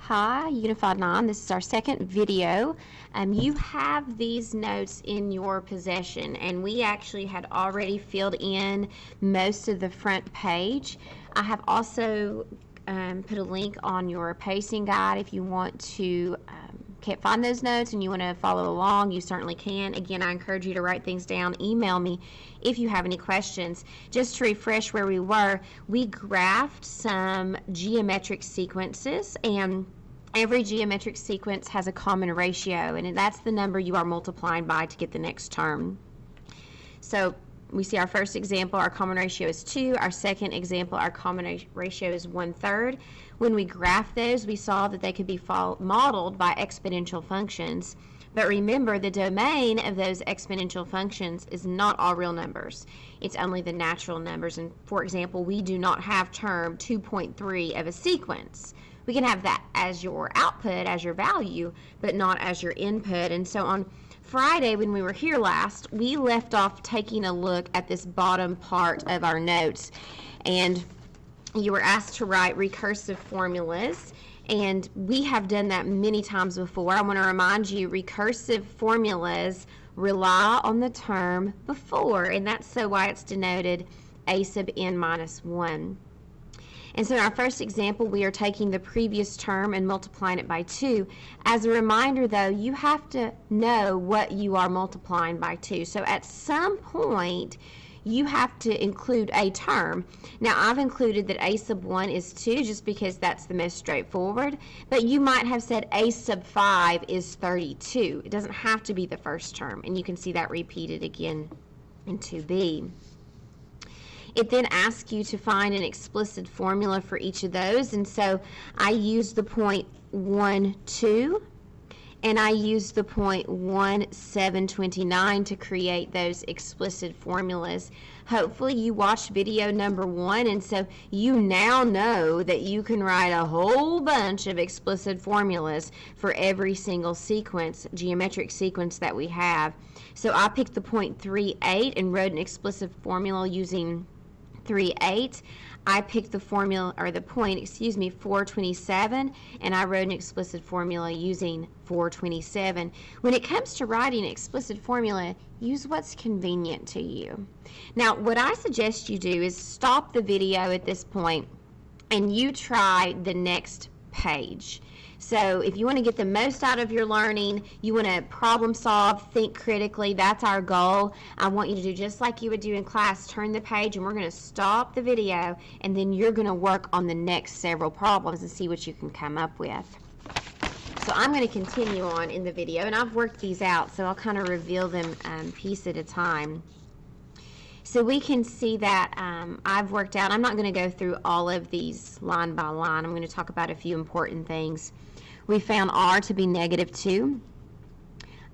Hi, Unified 9. This is our second video. You have these notes in your possession, and we actually had already filled in most of the front page. I have also put a link on your pacing guide if you want to can't find those notes and you want to follow along, you certainly can. Again, I encourage you to write things down. Email me if you have any questions. Just to refresh where we were, we graphed some geometric sequences, and every geometric sequence has a common ratio, and that's the number you are multiplying by to get the next term. So we see our first example, our common ratio is 2. Our second example, our common ratio is 1/3. When we graph those, we saw that they could be modeled by exponential functions. But remember, the domain of those exponential functions is not all real numbers. It's only the natural numbers. And for example, we do not have term 2.3 of a sequence. We can have that as your output, as your value, but not as your input. And so on Friday, when we were here last, we left off taking a look at this bottom part of our notes, and you were asked to write recursive formulas, and we have done that many times before. I want to remind you, recursive formulas rely on the term before, and that's so why it's denoted a sub n minus 1. And so in our first example, we are taking the previous term and multiplying it by 2. As a reminder, though, you have to know what you are multiplying by 2. So at some point, you have to include a term. Now, I've included that a sub 1 is 2 just because that's the most straightforward, but you might have said a sub 5 is 32. It doesn't have to be the first term, and you can see that repeated again in 2b. It then asks you to find an explicit formula for each of those, and so I use the point 1, 2, and I use the point 1, 7, 29 to create those explicit formulas. Hopefully you watched video number 1, and so you now know that you can write a whole bunch of explicit formulas for every single sequence, geometric sequence that we have. So I picked the point 3, 8 and wrote an explicit formula using 3, 8. I picked the formula, or the point, 427, and I wrote an explicit formula using 427. When it comes to writing an explicit formula, use what's convenient to you. Now, what I suggest you do is stop the video at this point and you try the next page. So if you want to get the most out of your learning, you want to problem solve, think critically, that's our goal. I want you to do just like you would do in class, turn the page, and we're going to stop the video, and then you're going to work on the next several problems and see what you can come up with. So I'm going to continue on in the video, and I've worked these out, so I'll kind of reveal them piece at a time. So we can see that I've worked out, I'm not going to go through all of these line by line. I'm going to talk about a few important things. We found r to be -2.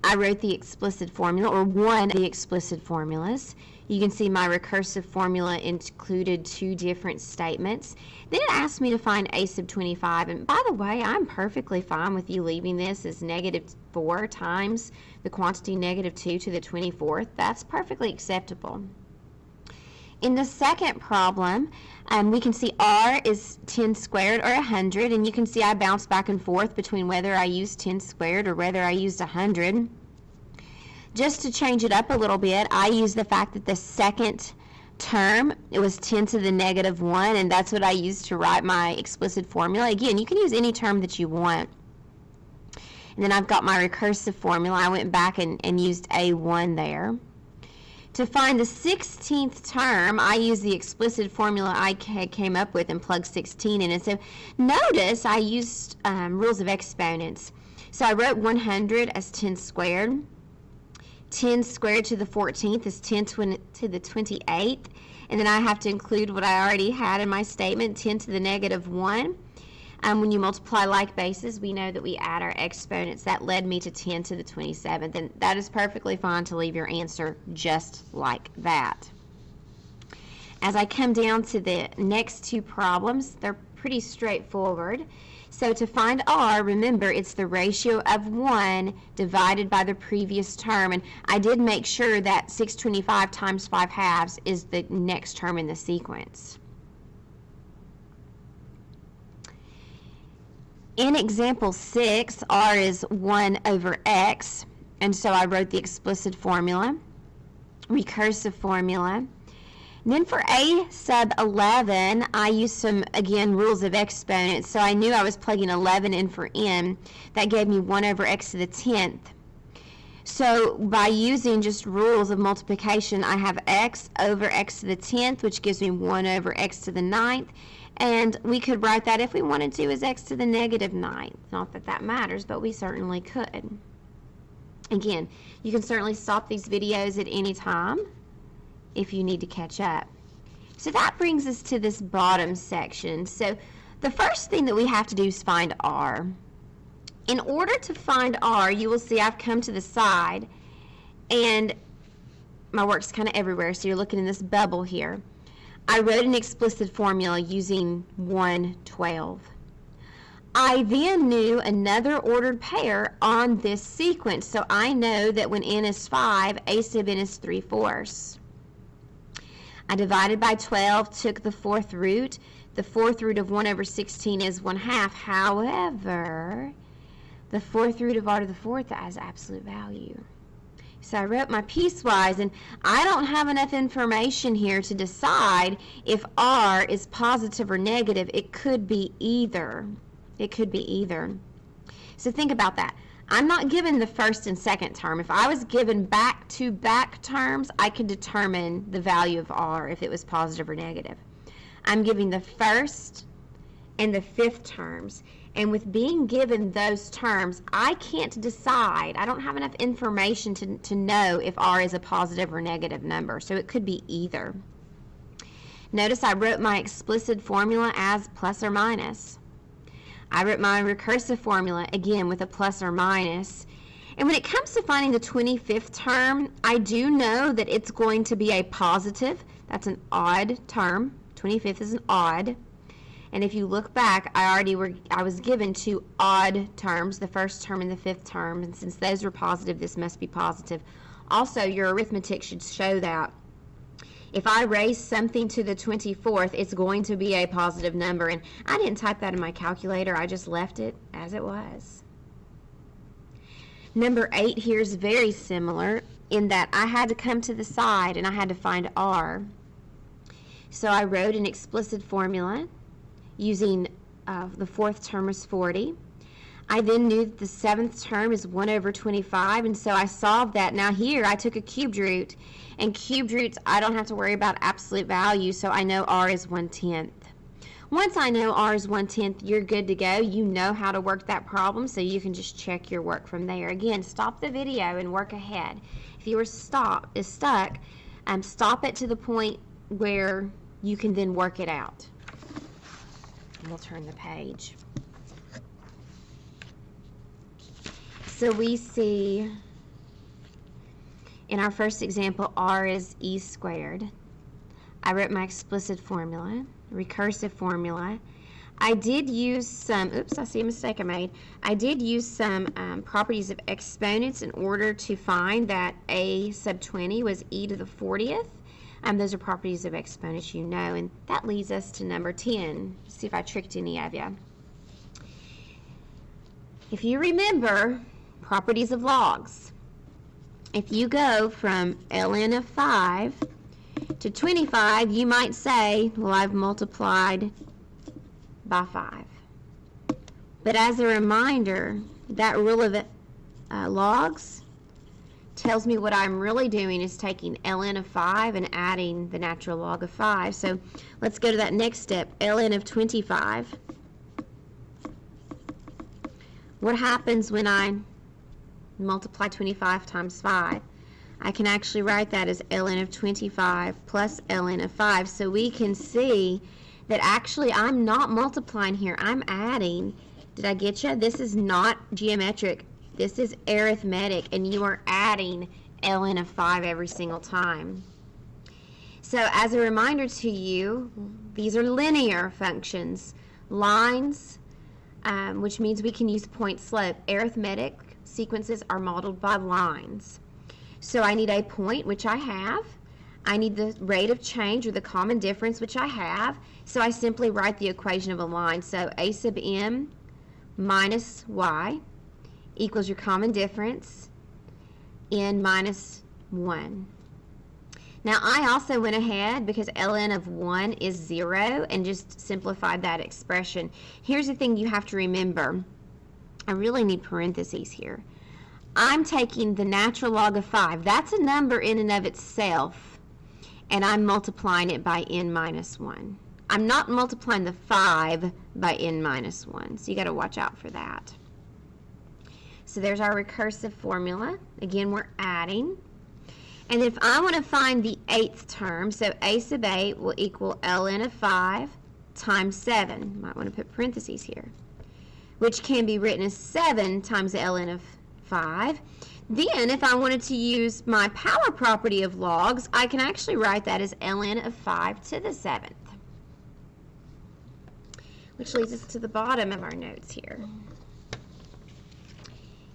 I wrote the explicit formula, or one of the explicit formulas. You can see my recursive formula included 2 different statements. Then it asked me to find a sub 25, and by the way, I'm perfectly fine with you leaving this as -4 times the quantity -2 to the 24th. That's perfectly acceptable. In the second problem, we can see r is 10 squared or 100, and you can see I bounce back and forth between whether I use 10 squared or whether I used 100. Just to change it up a little bit, I use the fact that the second term, it was 10 to the -1, and that's what I used to write my explicit formula. Again, you can use any term that you want. And then I've got my recursive formula. I went back and used a1 there. To find the 16th term, I used the explicit formula I came up with and plugged 16 in. And so notice I used rules of exponents. So I wrote 100 as 10 squared. 10 squared to the 14th is 10 to the 28th. And then I have to include what I already had in my statement, 10 to the -1. When you multiply like bases, we know that we add our exponents. That led me to 10 to the 27th, and that is perfectly fine to leave your answer just like that. As I come down to the next 2 problems, they're pretty straightforward. So to find r, remember, it's the ratio of 1 divided by the previous term, and I did make sure that 625 times 5/2 is the next term in the sequence. In example 6, r is 1 over x, and so I wrote the explicit formula, recursive formula. And then for a sub 11, I used some, again, rules of exponents, so I knew I was plugging 11 in for n. That gave me 1 over x to the 10th. So by using just rules of multiplication, I have x over x to the 10th, which gives me 1 over x to the 9th. And we could write that if we wanted to as x to the negative 9th. Not that that matters, but we certainly could. Again, you can certainly stop these videos at any time if you need to catch up. So that brings us to this bottom section. So the first thing that we have to do is find r. In order to find r, you will see I've come to the side, and my work's kind of everywhere, so you're looking in this bubble here. I wrote an explicit formula using 112. I then knew another ordered pair on this sequence, so I know that when n is 5, a sub n is 3/4. I divided by 12, took the fourth root. The fourth root of 1 over 16 is 1/2. However, the fourth root of r to the fourth has absolute value. So I wrote my piecewise, and I don't have enough information here to decide if r is positive or negative. It could be either. It could be either. So think about that. I'm not given the first and second term. If I was given back-to-back terms, I could determine the value of r if it was positive or negative. I'm giving the first and the fifth terms. And with being given those terms, I can't decide. I don't have enough information to know if r is a positive or negative number. So it could be either. Notice I wrote my explicit formula as plus or minus. I wrote my recursive formula, again, with a plus or minus. And when it comes to finding the 25th term, I do know that it's going to be a positive. That's an odd term. 25th is an odd. And if you look back, I was given two odd terms, the first term and the fifth term, and since those were positive, this must be positive. Also, your arithmetic should show that. If I raise something to the 24th, it's going to be a positive number, and I didn't type that in my calculator, I just left it as it was. Number 8 here is very similar in that I had to come to the side and I had to find r. So I wrote an explicit formula using the fourth term is 40. I then knew that the seventh term is 1 over 25, and so I solved that. Now here I took a cubed root, and cubed roots I don't have to worry about absolute value, so I know r is 1/10. Once I know r is 1/10, you're good to go. You know how to work that problem, so you can just check your work from there. Again, stop the video and work ahead. If you were stuck, stop it to the point where you can then work it out. And we'll turn the page. So we see in our first example, r is e squared. I wrote my explicit formula, recursive formula. I did use some, oops, I see a mistake I made. I did use some properties of exponents in order to find that a sub 20 was e to the 40th. Those are properties of exponents, you know, and that leads us to number 10. Let's see if I tricked any of you. If you remember properties of logs, if you go from ln of 5 to 25, you might say, well, I've multiplied by 5. But as a reminder, that rule of logs tells me what I'm really doing is taking ln of 5 and adding the natural log of 5. So let's go to that next step, ln of 25. What happens when I multiply 25 times 5? I can actually write that as ln of 25 plus ln of 5. So we can see that actually I'm not multiplying here, I'm adding. Did I get you? This is not geometric. This is arithmetic, and you are adding ln of 5 every single time. So as a reminder to you, these are linear functions. Lines, which means we can use point slope. Arithmetic sequences are modeled by lines. So I need a point, which I have. I need the rate of change, or the common difference, which I have. So I simply write the equation of a line. So a sub m minus y equals your common difference, n minus 1. Now, I also went ahead, because ln of 1 is 0, and just simplified that expression. Here's the thing you have to remember. I really need parentheses here. I'm taking the natural log of 5. That's a number in and of itself, and I'm multiplying it by n minus 1. I'm not multiplying the 5 by n minus 1, so you got to watch out for that. So there's our recursive formula. Again, we're adding. And if I want to find the 8th term, so a sub 8 will equal ln of 5 times 7. Might want to put parentheses here, which can be written as 7 times the ln of 5. Then, if I wanted to use my power property of logs, I can actually write that as ln of 5 to the 7th. Which leads us to the bottom of our notes here.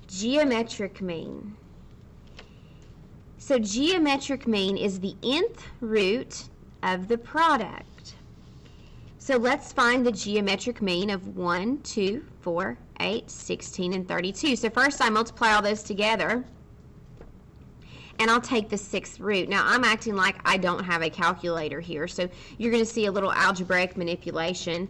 Geometric mean. So geometric mean is the nth root of the product. So let's find the geometric mean of 1, 2, 4, 8, 16, and 32. So first I multiply all those together, and I'll take the 6th root. Now I'm acting like I don't have a calculator here, so you're going to see a little algebraic manipulation.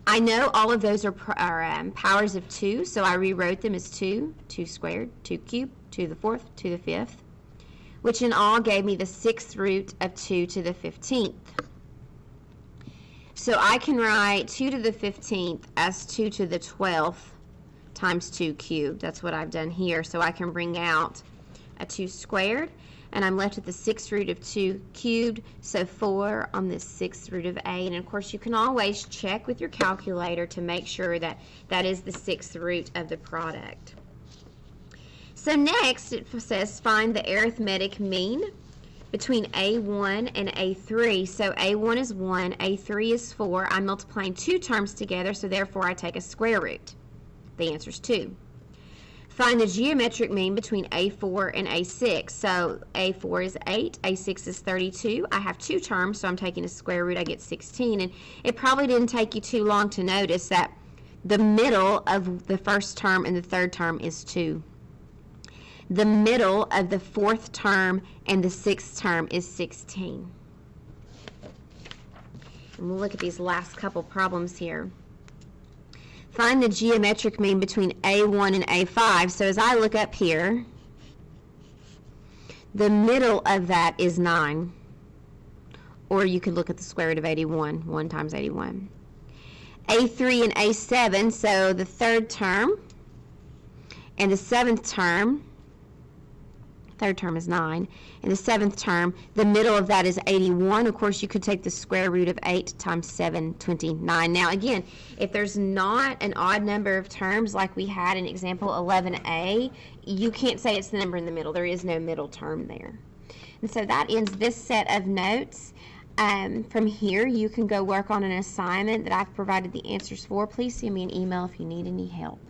I know all of those are powers of 2, so I rewrote them as 2, 2 squared, 2 cubed, 2 to the 4th, 2 to the 5th, which in all gave me the 6th root of 2 to the 15th. So I can write 2 to the 15th as 2 to the 12th times 2 cubed. That's what I've done here. So I can bring out a 2 squared, and I'm left with the 6th root of 2 cubed, so 4 on the 6th root of 8. And of course, you can always check with your calculator to make sure that that is the 6th root of the product. So next, it says find the arithmetic mean between A1 and A3. So A1 is 1, A3 is 4. I'm multiplying two terms together, so therefore I take a square root. The answer is 2. Find the geometric mean between A4 and A6. So A4 is 8, A6 is 32. I have two terms, so I'm taking a square root. I get 16. And it probably didn't take you too long to notice that the middle of the first term and the third term is 2. The middle of the 4th term and the 6th term is 16. And we'll look at these last couple problems here. Find the geometric mean between A1 and A5. So as I look up here, the middle of that is 9. Or you could look at the square root of 81, 1 times 81. A3 and A7, so the 3rd term and the 7th term, 3rd term is 9, and the 7th term, the middle of that is 81. Of course, you could take the square root of 8 times 7, 29. Now, again, if there's not an odd number of terms like we had in example 11a, you can't say it's the number in the middle. There is no middle term there. And so that ends this set of notes. From here, you can go work on an assignment that I've provided the answers for. Please send me an email if you need any help.